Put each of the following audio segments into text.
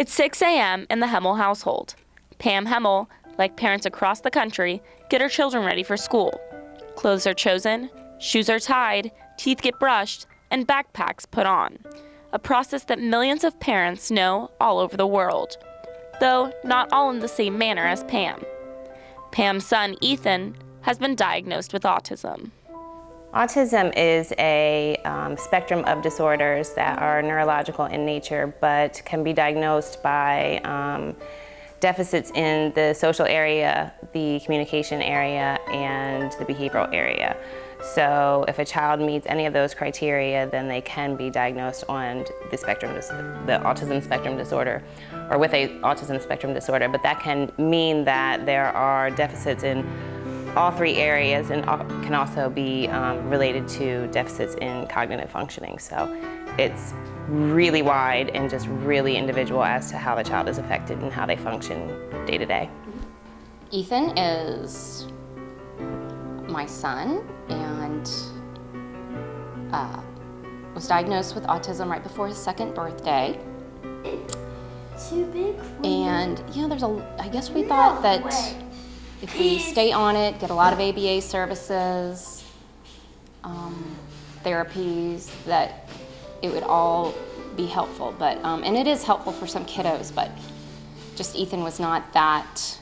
It's 6 a.m. in the Hemmel household. Pam Hemmel, like parents across the country, get her children ready for school. Clothes are chosen, shoes are tied, teeth get brushed, and backpacks put on. A process that millions of parents know all over the world, though not all in the same manner as Pam. Pam's son, Ethan, has been diagnosed with autism. Autism is a spectrum of disorders that are neurological in nature, but can be diagnosed by deficits in the social area, the communication area, and the behavioral area. So if a child meets any of those criteria, then they can be diagnosed on the autism spectrum disorder, or with a autism spectrum disorder. But that can mean that there are deficits in all three areas, and can also be related to deficits in cognitive functioning. So it's really wide and just really individual as to how the child is affected and how they function day to day. Ethan is my son and was diagnosed with autism right before his second birthday. Too big for And I guess we thought that if we stay on it, get a lot of ABA services, therapies, that it would all be helpful. But and it is helpful for some kiddos, but just Ethan was not that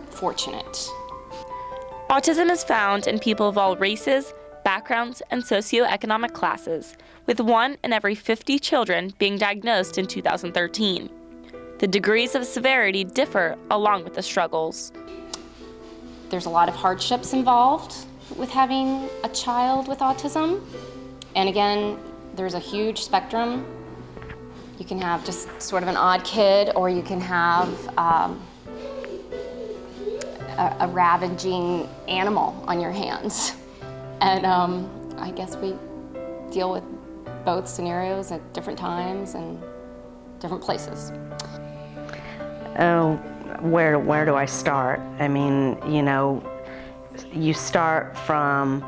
fortunate. Autism is found in people of all races, backgrounds, and socioeconomic classes, with 1 in every 50 children being diagnosed in 2013. The degrees of severity differ along with the struggles. There's a lot of hardships involved with having a child with autism. And again, there's a huge spectrum. You can have just sort of an odd kid, or you can have a ravaging animal on your hands. And I guess we deal with both scenarios at different times and different places. Oh, where do I start? I mean, you start from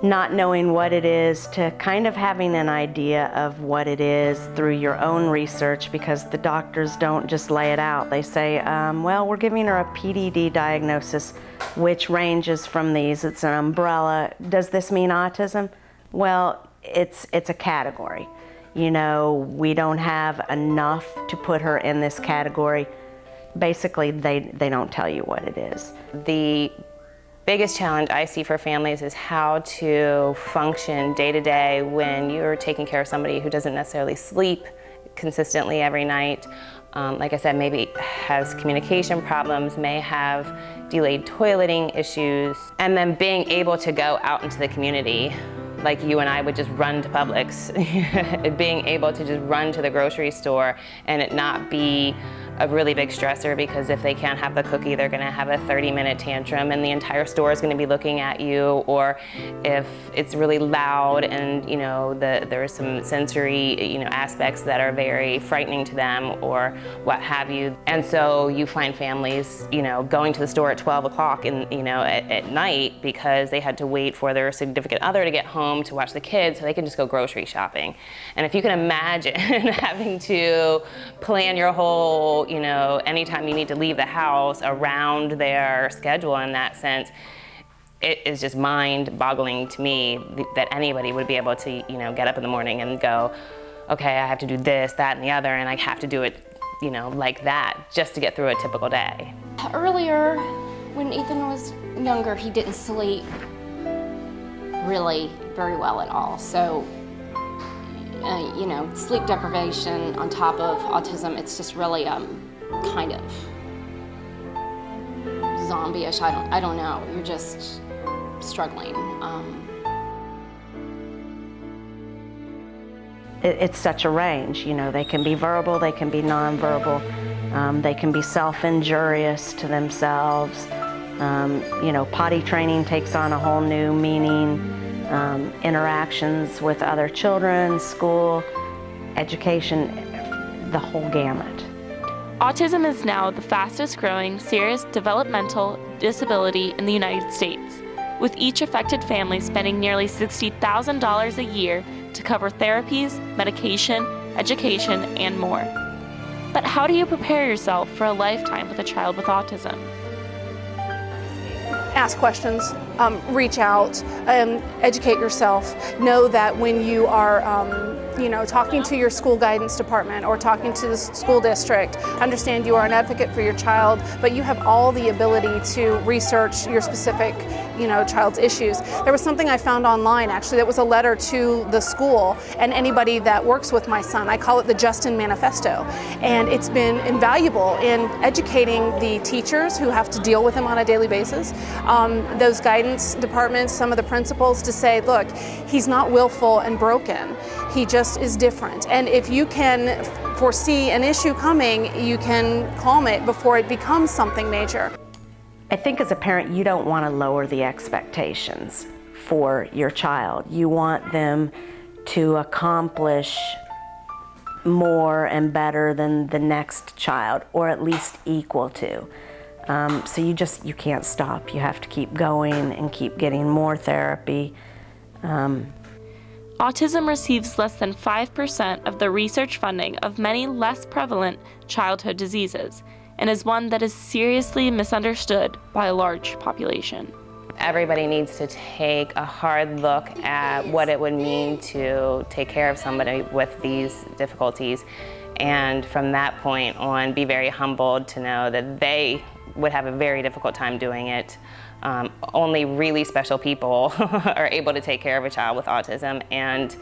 not knowing what it is to kind of having an idea of what it is through your own research, because the doctors don't just lay it out. They say, well, we're giving her a PDD diagnosis, which ranges from these. It's an umbrella. Does this mean autism? Well, it's a category. We don't have enough to put her in this category. Basically, they don't tell you what it is. The biggest challenge I see for families is how to function day to day when you're taking care of somebody who doesn't necessarily sleep consistently every night. Like I said, maybe has communication problems, may have delayed toileting issues, and then being able to go out into the community like you and I would just run to Publix, being able to just run to the grocery store and it not be a really big stressor, because if they can't have the cookie, they're gonna have a 30-minute tantrum and the entire store is gonna be looking at you, or if it's really loud and there are some sensory aspects that are very frightening to them or what have you. And so you find families going to the store at 12 o'clock at night because they had to wait for their significant other to get home to watch the kids so they can just go grocery shopping. And if you can imagine having to plan your whole anytime you need to leave the house around their schedule in that sense, it is just mind-boggling to me that anybody would be able to, get up in the morning and go, okay, I have to do this, that, and the other, and I have to do it, like that, just to get through a typical day. Earlier, when Ethan was younger, he didn't sleep really very well at all. So, sleep deprivation on top of autism, it's just really kind of zombie-ish. I don't know. You're just struggling. It's such a range. They can be verbal, they can be nonverbal, they can be self-injurious to themselves. Potty training takes on a whole new meaning. Interactions with other children, school, education, the whole gamut. Autism is now the fastest growing serious developmental disability in the United States, with each affected family spending nearly $60,000 a year to cover therapies, medication, education, and more. But how do you prepare yourself for a lifetime with a child with autism? Ask questions, reach out, educate yourself. Know that when you are talking to your school guidance department or talking to the school district, understand you are an advocate for your child, but you have all the ability to research your specific child's issues. There was something I found online actually that was a letter to the school and anybody that works with my son. I call it the Justin Manifesto, and it's been invaluable in educating the teachers who have to deal with him on a daily basis, those guidance departments, some of the principals, to say, look, he's not willful and broken, he just is different, and if you can foresee an issue coming, you can calm it before it becomes something major. I think as a parent, you don't want to lower the expectations for your child. You want them to accomplish more and better than the next child, or at least equal to. So you can't stop. You have to keep going and keep getting more therapy. Autism receives less than 5% of the research funding of many less prevalent childhood diseases, and is one that is seriously misunderstood by a large population. Everybody needs to take a hard look at what it would mean to take care of somebody with these difficulties, and from that point on be very humbled to know that they would have a very difficult time doing it. Only really special people are able to take care of a child with autism, and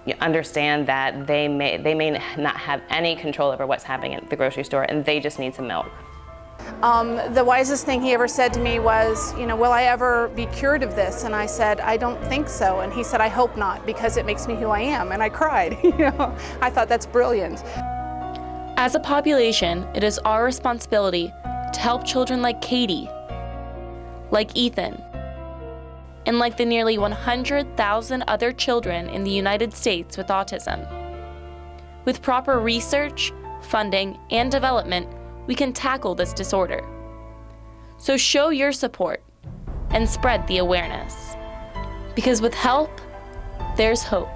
you understand that they may not have any control over what's happening at the grocery store, and they just need some milk. The wisest thing he ever said to me was, will I ever be cured of this? And I said, I don't think so. And he said, I hope not, because it makes me who I am. And I cried. I thought that's brilliant. As a population, it is our responsibility to help children like Katie, like Ethan, and like the nearly 100,000 other children in the United States with autism. With proper research, funding, and development, we can tackle this disorder. So show your support and spread the awareness. Because with help, there's hope.